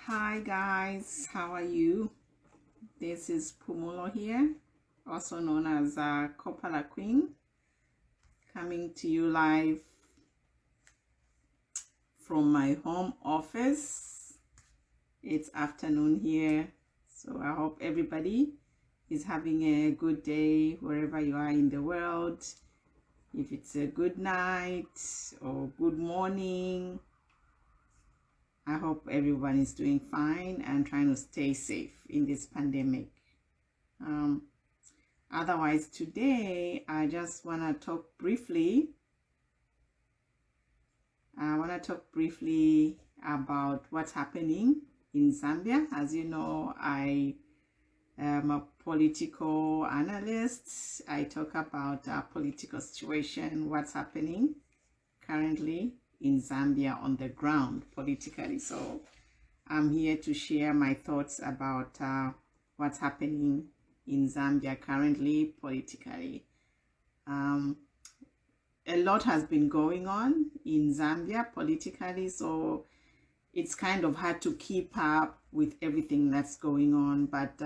Hi guys, how are you? This is Pumulo here, also known as Kopala Queen, coming to you live from my home office. It's afternoon here, so I hope everybody is having a good day wherever you are in the world. If it's a good night or good morning, I hope everyone is doing fine and trying to stay safe in this pandemic. Otherwise, today I just want to talk briefly. About what's happening in Zambia. As you know, I am a political analyst. I talk about political situation, what's happening currently in Zambia on the ground politically. So I'm here to share my thoughts about what's happening in Zambia currently politically. A lot has been going on in Zambia politically, so it's kind of hard to keep up with everything that's going on, but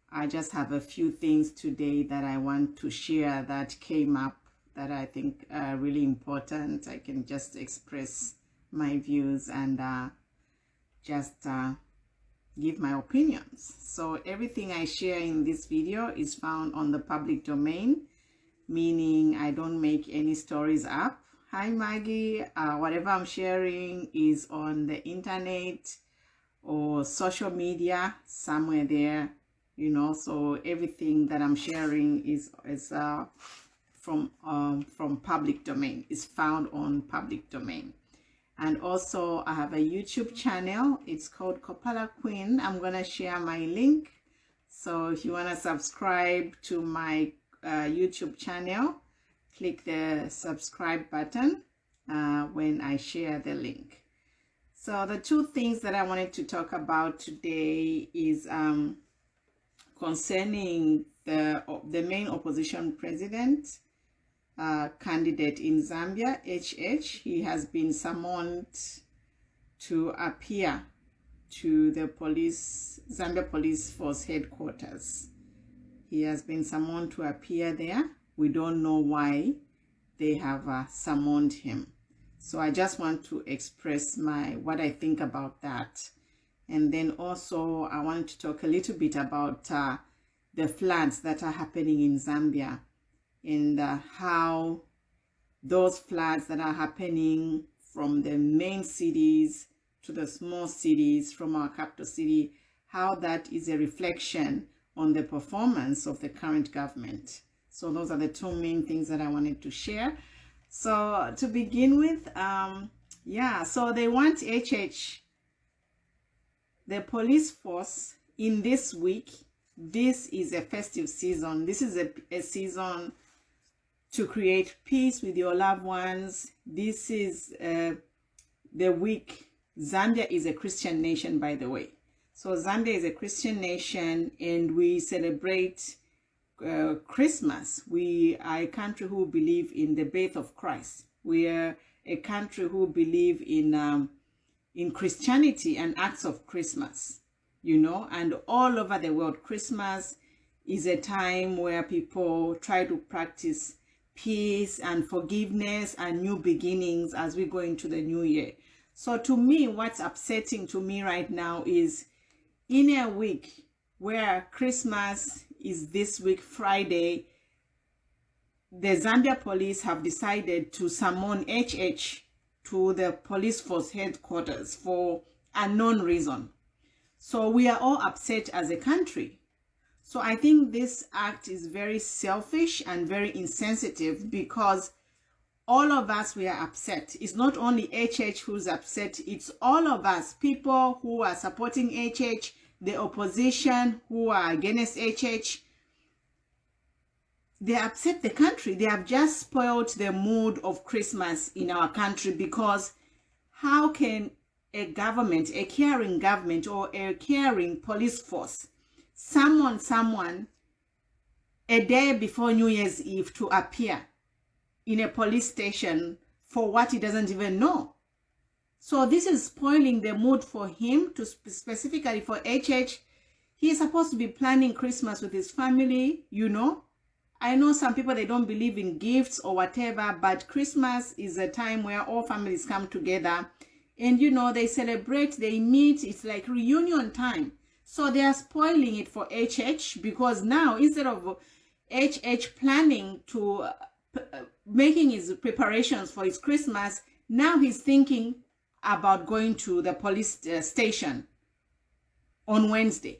I just have a few things today that I want to share that came up that I think are really important. I can just express my views and just give my opinions. So everything I share in this video is found on the public domain, meaning I don't make any stories up. Hi Maggie, whatever I'm sharing is on the internet or social media, somewhere there, you know, so everything that I'm sharing is from public domain, is found on public domain. And also I have a YouTube channel. It's called Kopala Queen. I'm gonna share my link, so if you want to subscribe to my YouTube channel, click the subscribe button when I share the link. So the two things that I wanted to talk about today is concerning the main opposition president candidate in Zambia, HH. He has been summoned to appear to the Zambia Police Force headquarters. He has been summoned to appear there. We don't know why they have summoned him. So I just want to express what I think about that. And then also I want to talk a little bit about the floods that are happening in Zambia, and how those floods that are happening from the main cities to the small cities, from our capital city, how that is a reflection on the performance of the current government. So those are the two main things that I wanted to share. So to begin with, so they want HH, the police force, in this week. This is a festive season. This is a season to create peace with your loved ones. This is the week. Zambia is a Christian nation, by the way. So Zambia is a Christian nation, and we celebrate Christmas. We are a country who believe in the birth of Christ. We are a country who believe in Christianity and acts of Christmas, you know, and all over the world, Christmas is a time where people try to practice peace and forgiveness and new beginnings as we go into the new year. So to me, what's upsetting to me right now is, in a week where Christmas is this week, Friday, the Zambia police have decided to summon HH to the police force headquarters for unknown reason. So we are all upset as a country. So I think this act is very selfish and very insensitive, because all of us, we are upset. It's not only HH who's upset, it's all of us, people who are supporting HH, the opposition who are against HH. They upset the country. They have just spoiled the mood of Christmas in our country, because how can a government, a caring government or a caring police force, summon someone a day before New Year's Eve to appear in a police station for what he doesn't even know? So this is spoiling the mood for him, to specifically for HH. He is supposed to be planning Christmas with his family, you know. I know some people, they don't believe in gifts or whatever, but Christmas is a time where all families come together and, you know, they celebrate, they meet. It's like reunion time. So they are spoiling it for HH, because now instead of HH planning to making his preparations for his Christmas, now he's thinking about going to the police station on Wednesday.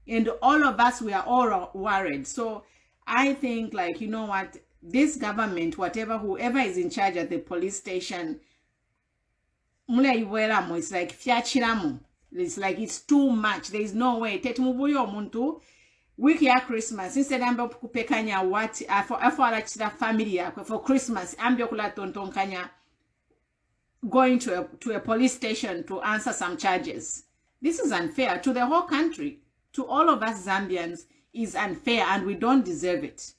And all of us, we are all worried. So I think, like, you know what, this government, whoever is in charge at the police station, it's like fiachiramu. It's like it's too much. There is no way. Tetumubuyo omuntu wiki ya Christmas, instead ambe kupekanya what for family for Christmas, ambe kula tontonkanya going to a police station to answer some charges. This is unfair to the whole country. To all of us Zambians, is unfair, and we don't deserve it.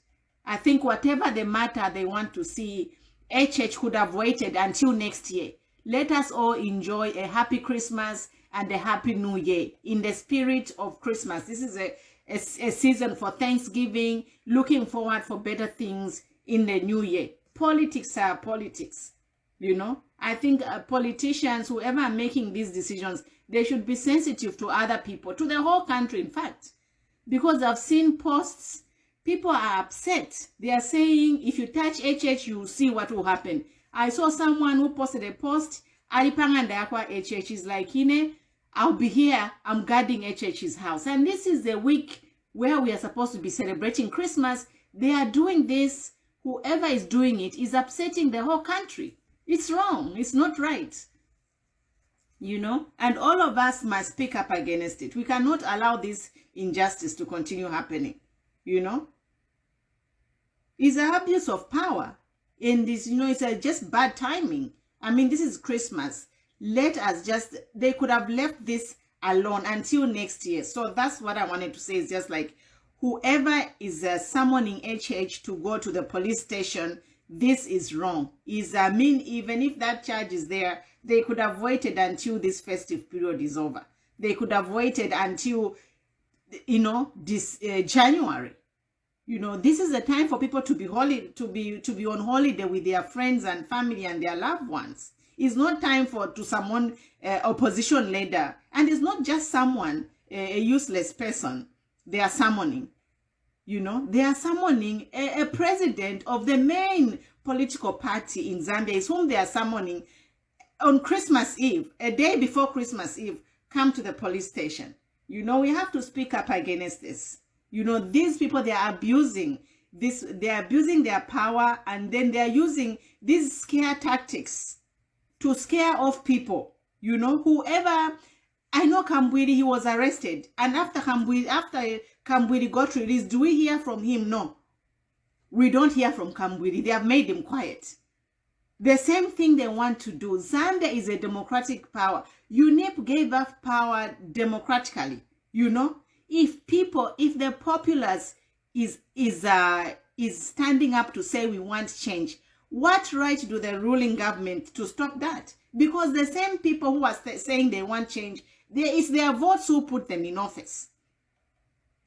I think whatever the matter they want to see, HH could have waited until next year. Let us all enjoy a happy Christmas and a happy New Year in the spirit of Christmas. This is a season for Thanksgiving, looking forward for better things in the new year. Politics are politics, you know. I think politicians, whoever are making these decisions, they should be sensitive to other people, to the whole country, in fact. Because I've seen posts, people are upset. They are saying, if you touch HH, you will see what will happen. I saw someone who posted a post, HH is like, I'll be here, I'm guarding HH's house. And this is the week where we are supposed to be celebrating Christmas. They are doing this. Whoever is doing it is upsetting the whole country. It's wrong. It's not right. You know, and all of us must speak up against it. We cannot allow this injustice to continue happening. You know, it's an abuse of power, and this, you know, it's just bad timing. I mean, this is Christmas. Let us just, they could have left this alone until next year. So that's what I wanted to say, is just like, whoever is summoning HH to go to the police station, this is wrong. I mean, even if that charge is there, they could have waited until this festive period is over. They could have waited until, you know, this January. You know, this is a time for people to be on holiday with their friends and family and their loved ones. It's not time to summon opposition leader, and it's not just someone, a useless person they are summoning. You know, they are summoning a president of the main political party in Zambia, is whom they are summoning on Christmas Eve, a day before Christmas Eve. Come to the police station. You know, we have to speak up against this. You know, these people, they are abusing this, they are abusing their power, and then they are using these scare tactics to scare off people. You know, whoever, I know Kambwiri, he was arrested, and after Kambwiri got released, do we hear from him? No. We don't hear from Kambwiri. They have made him quiet. The same thing they want to do. Zambia is a democratic power. UNEP gave us power democratically. You know, if the populace is standing up to say we want change, what right do the ruling government to stop that? Because the same people who are saying they want change, it's their votes who put them in office.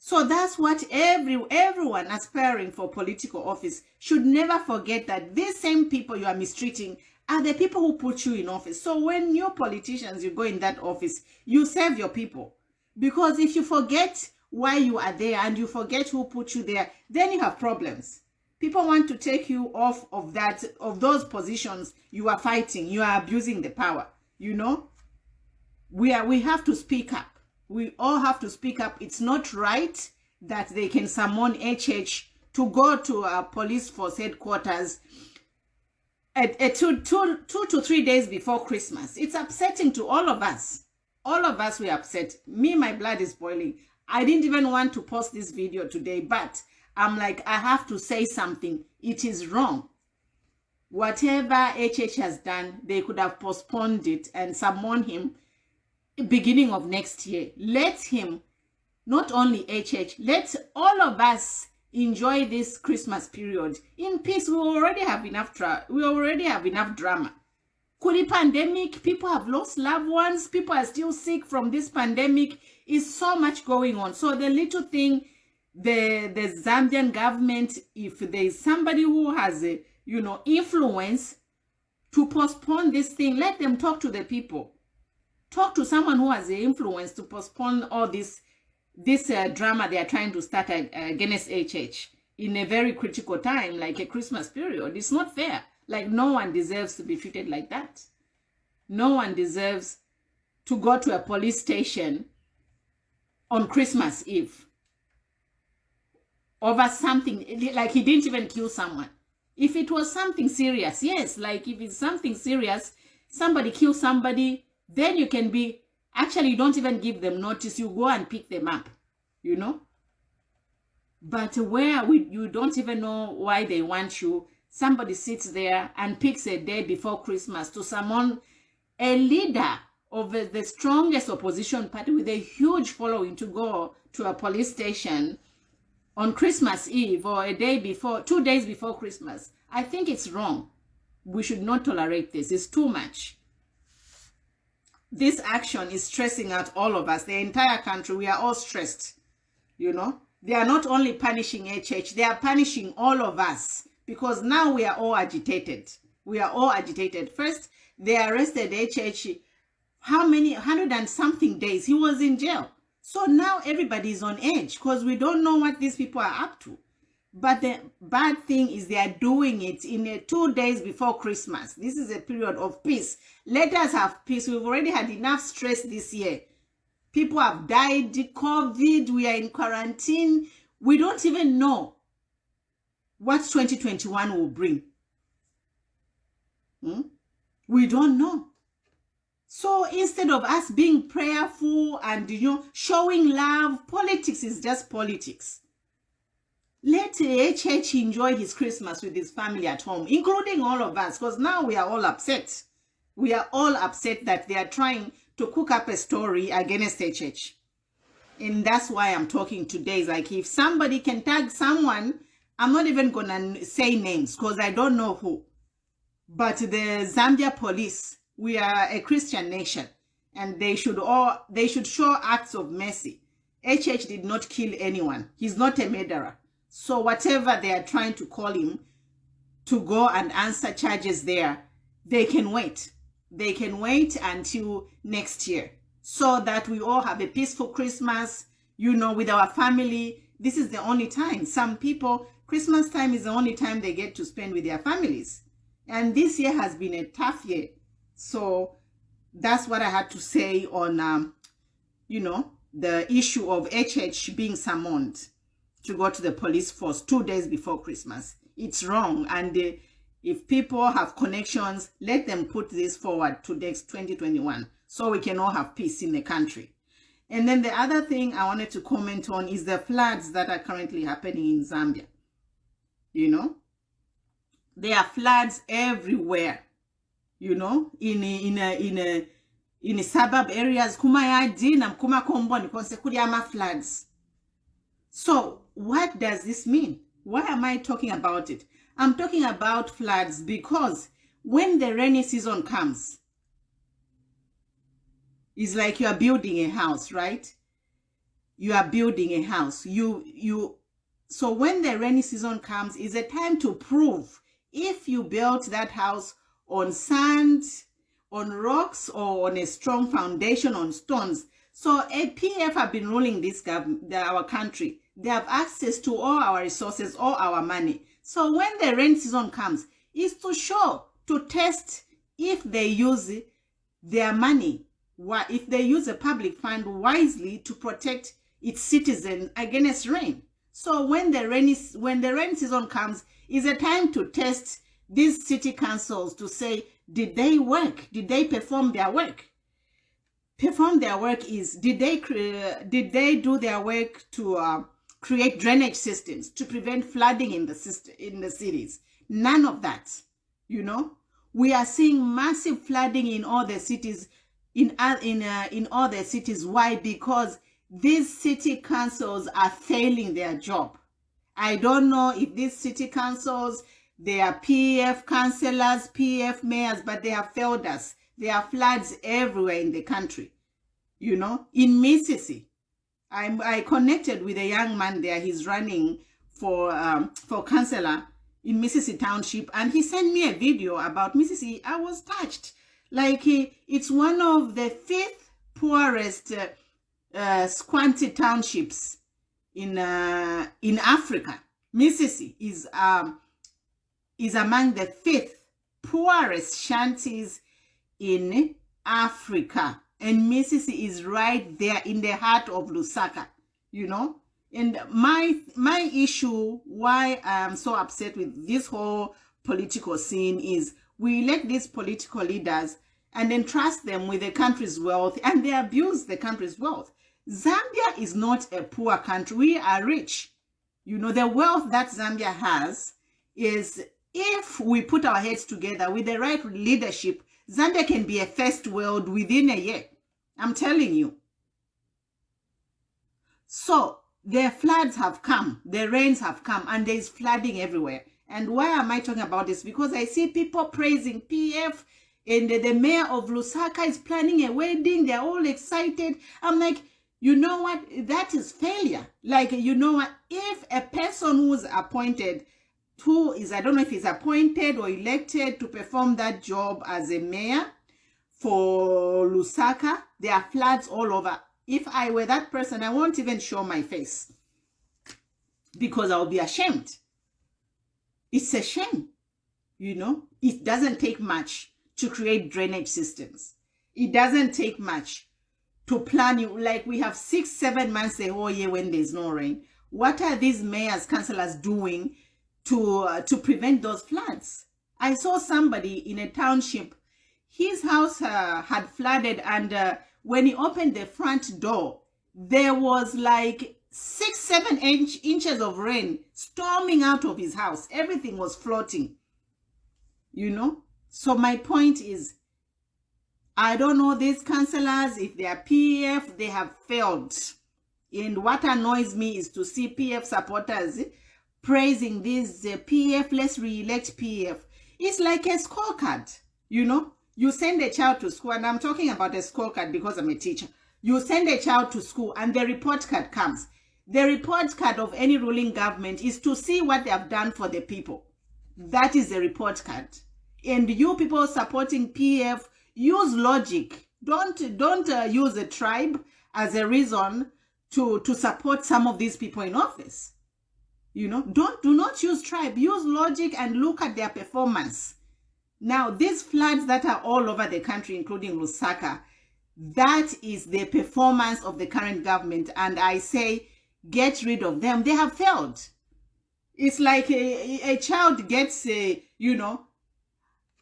So that's what everyone aspiring for political office should never forget, that these same people you are mistreating are the people who put you in office. So when you're politicians, you go in that office, you serve your people. Because if you forget why you are there and you forget who put you there, then you have problems. People want to take you off of those positions you are fighting. You are abusing the power. You know, we have to speak up. We all have to speak up. It's not right that they can summon HH to go to a police force headquarters at 2 to 3 days before Christmas. It's upsetting to all of us. All of us were upset. Me, my blood is boiling. I didn't even want to post this video today, but I'm like, I have to say something. It is wrong. Whatever HH has done, they could have postponed it and summoned him beginning of next year. Let him, not only HH, let all of us enjoy this Christmas period in peace. We already have enough drama. Kuli pandemic, people have lost loved ones, people are still sick from this pandemic. Is so much going on. So the little thing, the Zambian government, if there is somebody who has a, influence to postpone this thing, let them talk to the people. Talk to someone who has the influence to postpone all this drama they are trying to start against HH in a very critical time, like a Christmas period. It's not fair. Like, no one deserves to be treated like that. No one deserves to go to a police station on Christmas Eve over something, like he didn't even kill someone. If it was something serious, yes, like if it's something serious, somebody kills somebody, then you can be, actually you don't even give them notice, you go and pick them up, But where you don't even know why they want you, somebody sits there and picks a day before Christmas to summon a leader of the strongest opposition party with a huge following to go to a police station on Christmas Eve or a day before, 2 days before Christmas. I think it's wrong. We should not tolerate this. It's too much. This action is stressing out all of us, the entire country. We are all stressed, They are not only punishing HH, they are punishing all of us because now we are all agitated. We are all agitated. First, they arrested HH. How many, 100 and something days he was in jail. So now everybody is on edge because we don't know what these people are up to. But the bad thing is they are doing it in 2 days before Christmas. This is a period of peace. Let us have peace. We've already had enough stress this year. People have died, COVID, we are in quarantine. We don't even know what 2021 will bring. We don't know. So instead of us being prayerful and, showing love, politics is just politics. Let HH enjoy his Christmas with his family at home, including all of us, because now we are all upset. We are all upset that they are trying to cook up a story against HH. And that's why I'm talking today. It's like if somebody can tag someone, I'm not even going to say names because I don't know who. But the Zambia police, we are a Christian nation and they should show acts of mercy. HH did not kill anyone. He's not a murderer. So whatever they are trying to call him to go and answer charges there, they can wait. They can wait until next year so that we all have a peaceful Christmas, with our family. This is the only time. Some people, Christmas time is the only time they get to spend with their families. And this year has been a tough year. So that's what I had to say on, the issue of HH being summoned to go to the police force 2 days before Christmas. It's wrong. And if people have connections, let them put this forward to next 2021 so we can all have peace in the country. And then the other thing I wanted to comment on is the floods that are currently happening in Zambia. There are floods everywhere, in suburb areas, Kumayadi na Kumakombo, Konsekuriama floods. So what does this mean? Why am I talking about it? I'm talking about floods because when the rainy season comes, it's like you are building a house, right? You are building a house. So when the rainy season comes, it's a time to prove if you built that house on sand, on rocks, or on a strong foundation, on stones. So APF have been ruling our country. They have access to all our resources, all our money. So when the rain season comes, it's to show, to test if they use their money, if they use a public fund wisely to protect its citizens against rain. So when the rain season comes, it's a time to test these city councils to say, did they work? Did they perform their work? Perform their work is, did they do their work to create drainage systems to prevent flooding in the cities? None of that. We are seeing massive flooding in all the cities, in all the cities. Why? Because these city councils are failing their job. I don't know if these city councils, They are PF councillors, PF mayors, but they have failed us. There are floods everywhere in the country. You know, in Mississippi, I connected with a young man there. He's running for councillor in Mississippi Township, and he sent me a video about Mississippi. I was touched. Like, it's one of the 5th poorest squanty townships in Africa. Mississippi is among the 5th poorest shanties in Africa. And Mississippi is right there in the heart of Lusaka, you know. And my issue, why I'm so upset with this whole political scene, is we elect these political leaders and entrust them with the country's wealth, and they abuse the country's wealth. Zambia is not a poor country. We are rich. You know, the wealth that Zambia has is, if we put our heads together with the right leadership, Zambia can be a first world within a year. I'm telling you. So the floods have come, the rains have come, and there's flooding everywhere. And why am I talking about this? Because I see people praising PF, and the mayor of Lusaka is planning a wedding. They're all excited. I'm like, you know what? That is failure. Like, you know what? If a person who's appointed, I don't know if he's appointed or elected to perform that job as a mayor for Lusaka, there are floods all over. If I were that person, I won't even show my face because I'll be ashamed. It's a shame, you know. It doesn't take much to create drainage systems. It doesn't take much to plan. Like, we have 6-7 months the whole year when there's no rain. What are these mayors, councillors doing to prevent those floods? I saw somebody in a township, his house had flooded, and when he opened the front door, there was like 6-7 inches of rain storming out of his house. Everything was floating, you know. So my point is, I don't know these councillors, if they are PF, they have failed. And what annoys me is to see PF supporters praising this PF, let's re-elect PF. It's like a scorecard, you know. You send a child to school, and I'm talking about a scorecard because I'm a teacher. You send a child to school and the report card comes. The report card of any ruling government is to see what they have done for the people. That is the report card. And you people supporting PF, use logic. Don't use a tribe as a reason to support some of these people in office. You know, do not use tribe. Use logic and look at their performance. Now, these floods that are all over the country, including Lusaka, that is the performance of the current government. And I say, get rid of them. They have failed. It's like a child gets, you know,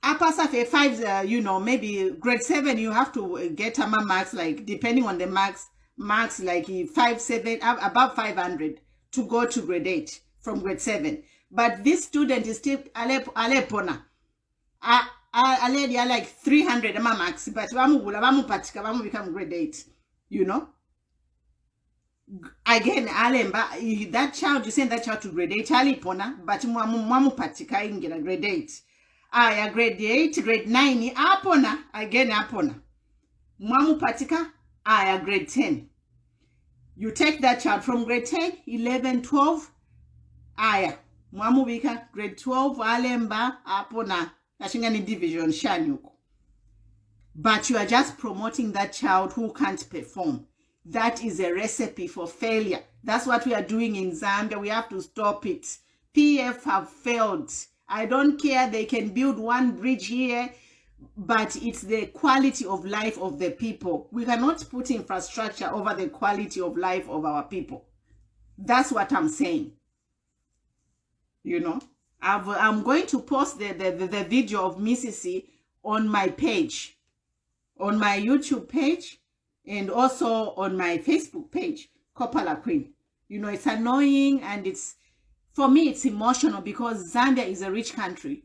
upper 5, you know, maybe grade 7, you have to get marks, like, depending on the marks, like 5, 7, above 500 to go to grade 8 from grade 7. But this student is still alepona. A lady are like 300 marks, but vamu become grade 8, you know. Again, alemba, that child, you send that child to grade 8, alipona, but mamu patika ingena grade 8. Aya grade 8, grade 9, apona, again apona. Mamu patika, aya grade 10. You take that child from grade 10, 11, 12, aya. Mamu bika grade 12, alemba, apona. Division shanyuko. But you are just promoting that child who can't perform. That is a recipe for failure. That's what we are doing in Zambia. We have to stop it. PF have failed. I don't care. They can build one bridge here, but it's the quality of life of the people. We cannot put infrastructure over the quality of life of our people. That's what I'm saying. You know? I'm going to post the video of Mississippi on my page, on my YouTube page, and also on my Facebook page, Kopala Queen. You know, it's annoying, and for me, it's emotional because Zambia is a rich country.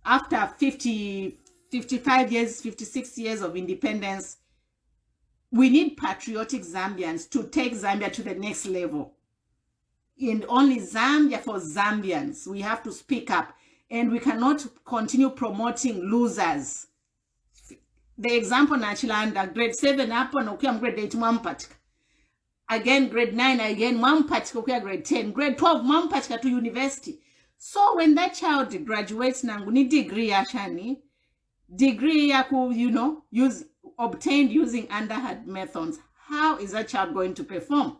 After 55 years, 56 years of independence, we need patriotic Zambians to take Zambia to the next level. And only Zambia for Zambians. We have to speak up. and we cannot continue promoting losers. The example nachilanda grade 7 hapo na ukiwa grade 8 mwampatika. Again grade 9 again mwampatika ukiwa grade 10, grade 12 mwampatika to university. So when that child graduates nangu ni degree yashani, degree yaku, obtained using underhand methods, how is that child going to perform?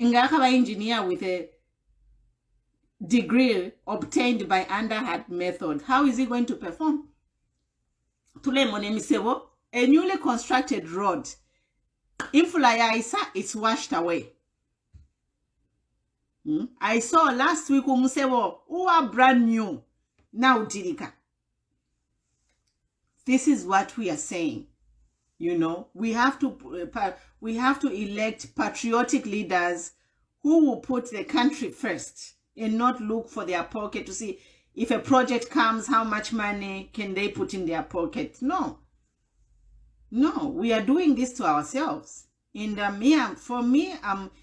Ingakaba engineer with a degree obtained by underhand method, how is he going to perform? Tule monemisebo, a newly constructed road, infula ya isa, it's washed away. I saw last week umusebo, uwa brand new, now dirika. This is what we are saying. We have to elect patriotic leaders who will put the country first and not look for their pocket to see if a project comes, how much money can they put in their pocket. No, we are doing this to ourselves. And for me,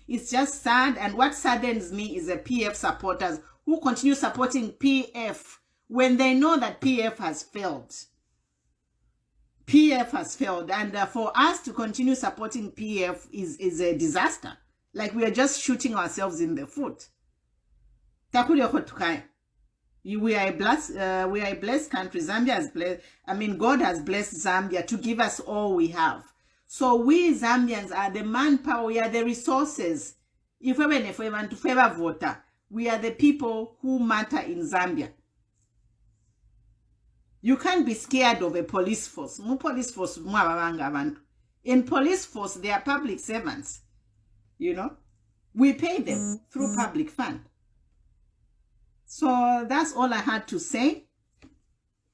it's just sad. And what saddens me is the PF supporters who continue supporting PF when they know that PF has failed. PF has failed, and for us to continue supporting PF is a disaster. Like we are just shooting ourselves in the foot. We are a blessed country. Zambia has blessed. God has blessed Zambia to give us all we have. So we Zambians are the manpower. We are the resources. If we want to favor voter, we are the people who matter in Zambia. You can't be scared of a police force. In police force, they are public servants. We pay them through public fund. So that's all I had to say.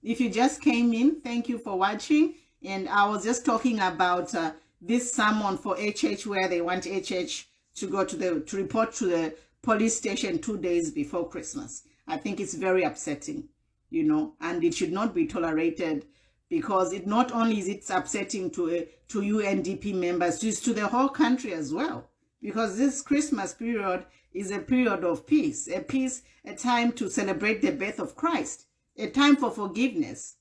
If you just came in, thank you for watching. And I was just talking about this sermon for HH, where they want HH to go to report to the police station 2 days before Christmas. I think it's very upsetting. And it should not be tolerated, because it not only is it upsetting to UNDP members, it's to the whole country as well. Because this Christmas period is a period of peace, a time to celebrate the birth of Christ, a time for forgiveness.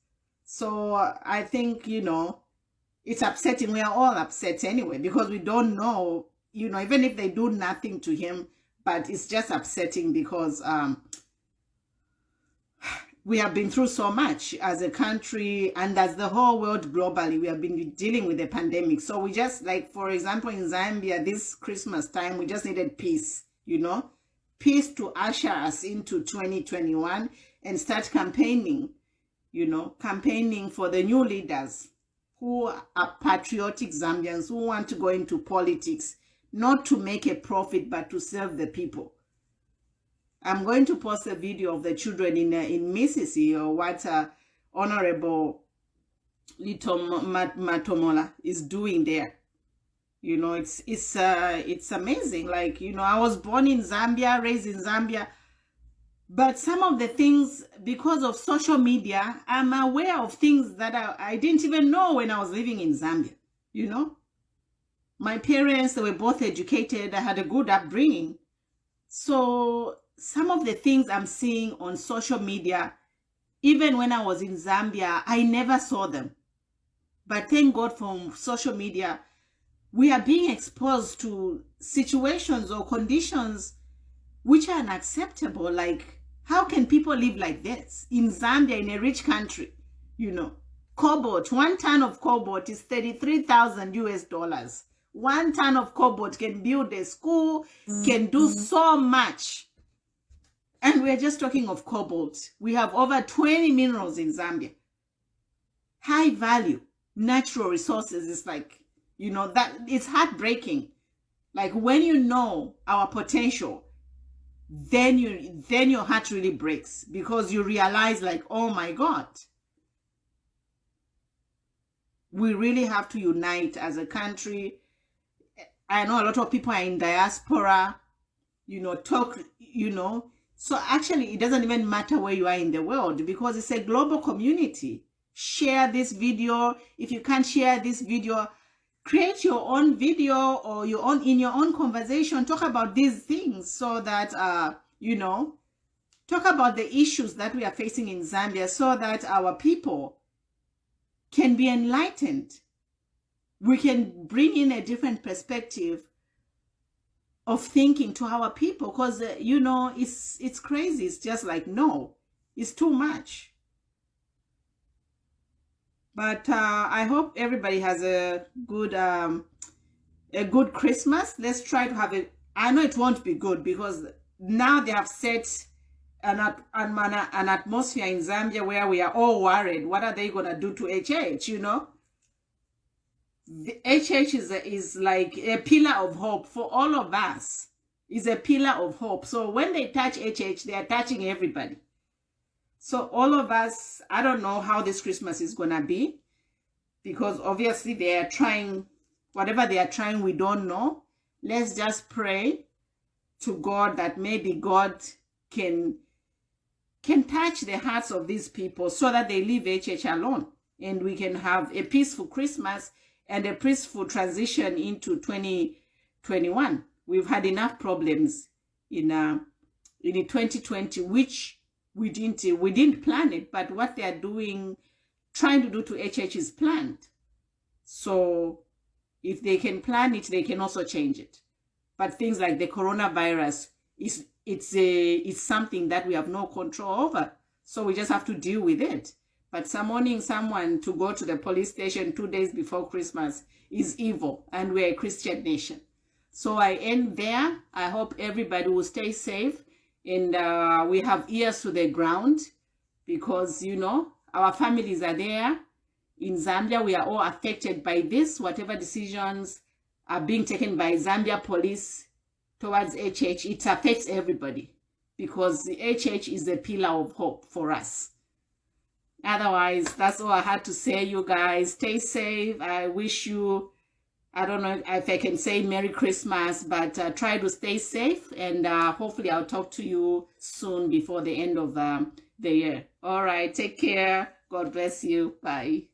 So I think, it's upsetting. We are all upset anyway, because we don't know, even if they do nothing to him, but it's just upsetting because, we have been through so much as a country and as the whole world globally. We have been dealing with the pandemic. So we just, like, for example, in Zambia, this Christmas time, we just needed peace, peace to usher us into 2021 and start campaigning, campaigning for the new leaders who are patriotic Zambians, who want to go into politics, not to make a profit, but to serve the people. I'm going to post a video of the children in Mississippi, or what Honorable Lito Matomola is doing there. It's amazing. Like, I was born in Zambia, raised in Zambia, but some of the things, because of social media, I'm aware of things that I didn't even know when I was living in Zambia. My parents, they were both educated. I had a good upbringing. So some of the things I'm seeing on social media, even when I was in Zambia, I never saw them. But thank God for social media, we are being exposed to situations or conditions which are unacceptable. Like, how can people live like this in Zambia, in a rich country? Cobalt, 1 ton of cobalt is $33,000. 1 ton of cobalt can build a school, can do so much. And we're just talking of cobalt. We have over 20 minerals in Zambia. High value, natural resources. It's like, that it's heartbreaking. Like, when you know our potential, then your heart really breaks, because you realize, like, oh my God, we really have to unite as a country. I know a lot of people are in diaspora, So actually, it doesn't even matter where you are in the world, because it's a global community. Share this video. If you can't share this video, create your own video or in your own conversation. Talk about these things so that, talk about the issues that we are facing in Zambia so that our people can be enlightened. We can bring in a different perspective of thinking to our people, because you know, it's crazy. It's just like, no, it's too much. But I hope everybody has a good Christmas. Let's try to have it. I know it won't be good because now they have set an atmosphere in Zambia where we are all worried. What are they going to do to HH, you know? The HH is like a pillar of hope for all of us. Is a pillar of hope. So when they touch HH, they are touching everybody. So all of us, I don't know how this Christmas is going to be, because obviously they are trying, whatever they are trying, we don't know. Let's just pray to God that maybe God can touch the hearts of these people so that they leave HH alone and we can have a peaceful Christmas and a peaceful transition into 2021. We've had enough problems in 2020, which we didn't plan it, but what they are doing, trying to do to HH is planned. So if they can plan it, they can also change it. But things like the coronavirus, it's something that we have no control over. So we just have to deal with it. But summoning someone to go to the police station 2 days before Christmas is evil, and we're a Christian nation. So I end there. I hope everybody will stay safe, and we have ears to the ground, because, you know, our families are there. In Zambia, we are all affected by this. Whatever decisions are being taken by Zambia police towards HH, it affects everybody, because the HH is a pillar of hope for us. Otherwise, that's all I had to say, you guys. Stay safe. I wish you, I don't know if I can say Merry Christmas, but try to stay safe, and hopefully I'll talk to you soon before the end of the year. All right, take care. God bless you. Bye.